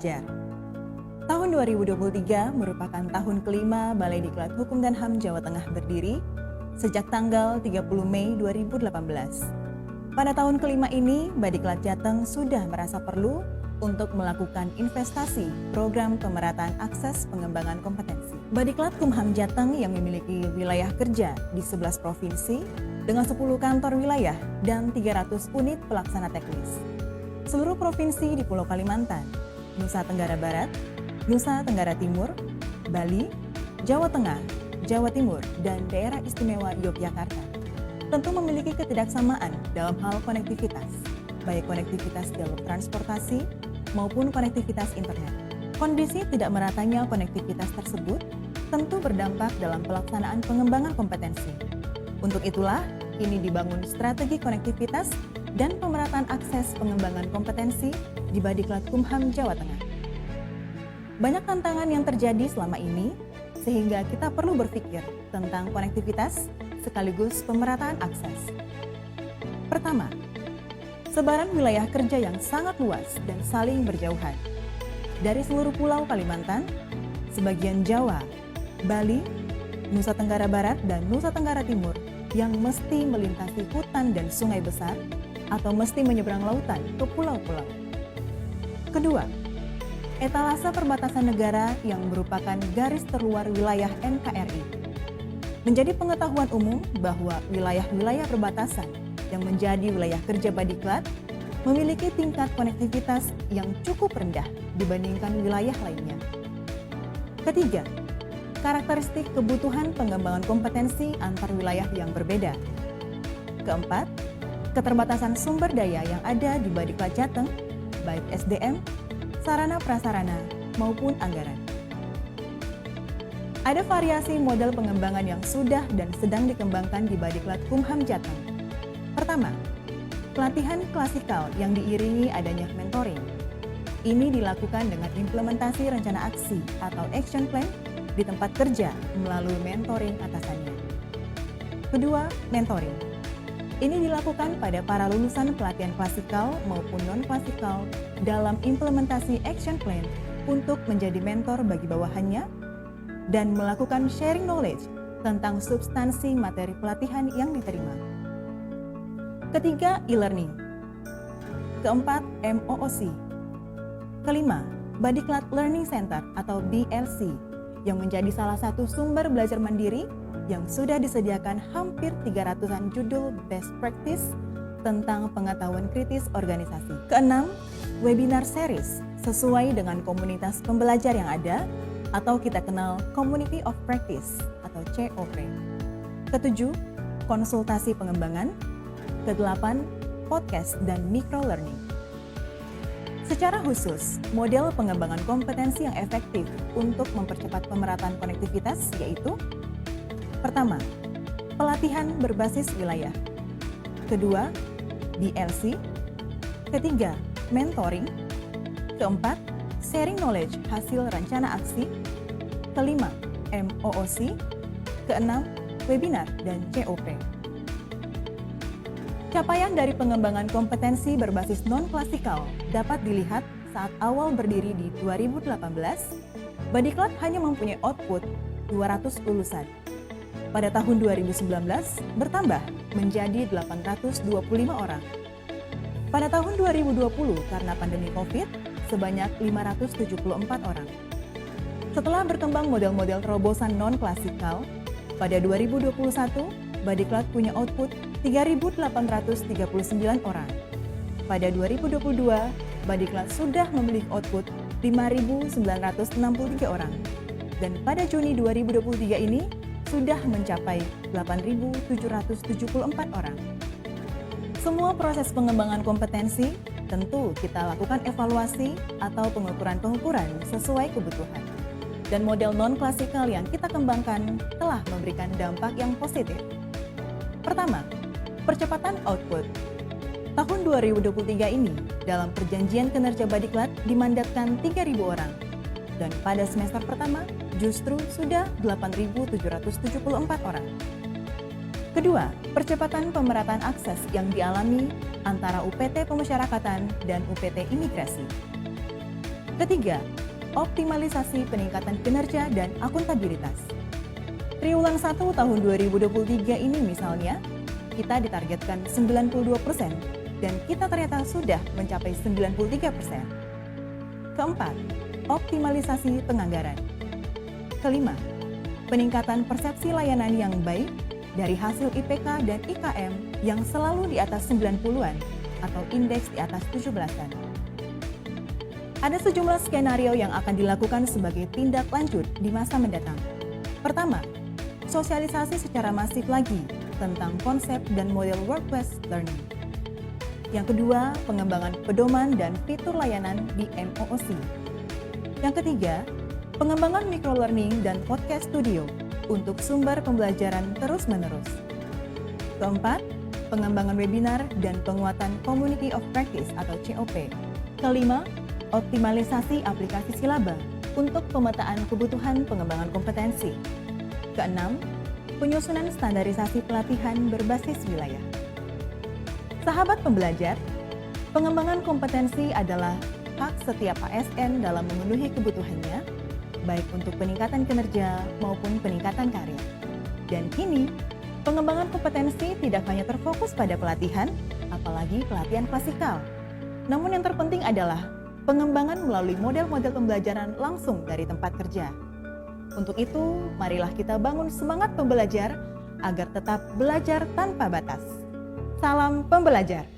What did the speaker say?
belajar. Tahun 2023 merupakan tahun kelima Balai Diklat Hukum dan HAM Jawa Tengah berdiri sejak tanggal 30 Mei 2018. Pada tahun kelima ini, Badiklat Jateng sudah merasa perlu untuk melakukan investasi program pemerataan akses pengembangan kompetensi. Badiklat Kumham Jateng yang memiliki wilayah kerja di 11 provinsi dengan 10 kantor wilayah dan 300 unit pelaksana teknis. Seluruh provinsi di Pulau Kalimantan, Nusa Tenggara Barat, Nusa Tenggara Timur, Bali, Jawa Tengah, Jawa Timur, dan Daerah Istimewa Yogyakarta tentu memiliki ketidaksamaan dalam hal konektivitas, baik konektivitas jalur transportasi maupun konektivitas internet. Kondisi tidak meratanya konektivitas tersebut tentu berdampak dalam pelaksanaan pengembangan kompetensi. Untuk itulah, kini dibangun strategi konektivitas dan pemerataan akses pengembangan kompetensi di Badiklat Kumham Jawa Tengah. Banyak tantangan yang terjadi selama ini, sehingga kita perlu berpikir tentang konektivitas sekaligus pemerataan akses. Pertama, sebaran wilayah kerja yang sangat luas dan saling berjauhan. Dari seluruh pulau Kalimantan, sebagian Jawa, Bali, Nusa Tenggara Barat, dan Nusa Tenggara Timur yang mesti melintasi hutan dan sungai besar atau mesti menyeberang lautan ke pulau-pulau. Kedua, etalase perbatasan negara yang merupakan garis terluar wilayah NKRI. Menjadi pengetahuan umum bahwa wilayah-wilayah perbatasan yang menjadi wilayah kerja Badiklat memiliki tingkat konektivitas yang cukup rendah dibandingkan wilayah lainnya. Ketiga, karakteristik kebutuhan pengembangan kompetensi antar wilayah yang berbeda. Keempat, keterbatasan sumber daya yang ada di Badiklat Jateng, baik SDM, sarana prasarana, maupun anggaran. Ada variasi model pengembangan yang sudah dan sedang dikembangkan di Badiklat Kumham Jateng. Pertama, pelatihan klasikal yang diiringi adanya mentoring. Ini dilakukan dengan implementasi rencana aksi atau action plan di tempat kerja melalui mentoring atasannya. Kedua, mentoring. Ini dilakukan pada para lulusan pelatihan klasikal maupun non-klasikal dalam implementasi action plan untuk menjadi mentor bagi bawahannya dan melakukan sharing knowledge tentang substansi materi pelatihan yang diterima. Ketiga, e-learning. Keempat, MOOC. Kelima, Badiklat Learning Center atau BLC yang menjadi salah satu sumber belajar mandiri yang sudah disediakan hampir 300-an judul best practice tentang pengetahuan kritis organisasi. Keenam, webinar series sesuai dengan komunitas pembelajar yang ada atau kita kenal Community of Practice atau COP. Ketujuh, konsultasi pengembangan. Kedelapan, podcast dan micro learning. Secara khusus, model pengembangan kompetensi yang efektif untuk mempercepat pemerataan konektivitas yaitu: pertama, pelatihan berbasis wilayah. Kedua, BLC. Ketiga, mentoring. Keempat, sharing knowledge hasil rencana aksi. Kelima, MOOC. Keenam, webinar dan COP. Capaian dari pengembangan kompetensi berbasis non-klasikal dapat dilihat saat awal berdiri di 2018, Badiklat hanya mempunyai output 200 lulusan. Pada tahun 2019 bertambah menjadi 825 orang. Pada tahun 2020 karena pandemi COVID, sebanyak 574 orang. Setelah berkembang model-model terobosan non-klasikal, pada 2021 Badiklat punya output 3.839 orang. Pada 2022, Badiklat sudah memiliki output 5.963 orang. Dan pada Juni 2023 ini sudah mencapai 8.774 orang. Semua proses pengembangan kompetensi tentu kita lakukan evaluasi atau pengukuran-pengukuran sesuai kebutuhan. Dan model non-klasikal yang kita kembangkan telah memberikan dampak yang positif. Pertama, percepatan output. Tahun 2023 ini, dalam perjanjian kinerja Badiklat dimandatkan 3.000 orang. Dan pada semester pertama, justru sudah 8.774 orang. Kedua, percepatan pemerataan akses yang dialami antara UPT Pemasyarakatan dan UPT Imigrasi. Ketiga, optimalisasi peningkatan kinerja dan akuntabilitas. Triwulan 1 tahun 2023 ini misalnya, kita ditargetkan 92% dan kita ternyata sudah mencapai 93%. Keempat, optimalisasi penganggaran. Kelima, peningkatan persepsi layanan yang baik dari hasil IPK dan IKM yang selalu di atas 90-an atau indeks di atas 17-an. Ada sejumlah skenario yang akan dilakukan sebagai tindak lanjut di masa mendatang. Pertama, sosialisasi secara masif lagi tentang konsep dan model work-based learning. Yang kedua, pengembangan pedoman dan fitur layanan di MOOC. Yang ketiga, pengembangan microlearning dan podcast studio untuk sumber pembelajaran terus-menerus. Keempat, pengembangan webinar dan penguatan Community of Practice atau COP. Kelima, optimalisasi aplikasi Silaba untuk pemetaan kebutuhan pengembangan kompetensi. Keenam, penyusunan standarisasi pelatihan berbasis wilayah. Sahabat pembelajar, pengembangan kompetensi adalah hak setiap ASN dalam memenuhi kebutuhannya, baik untuk peningkatan kinerja maupun peningkatan karir. Dan kini, pengembangan kompetensi tidak hanya terfokus pada pelatihan, apalagi pelatihan klasikal. Namun yang terpenting adalah pengembangan melalui model-model pembelajaran langsung dari tempat kerja. Untuk itu, marilah kita bangun semangat pembelajar agar tetap belajar tanpa batas. Salam pembelajar!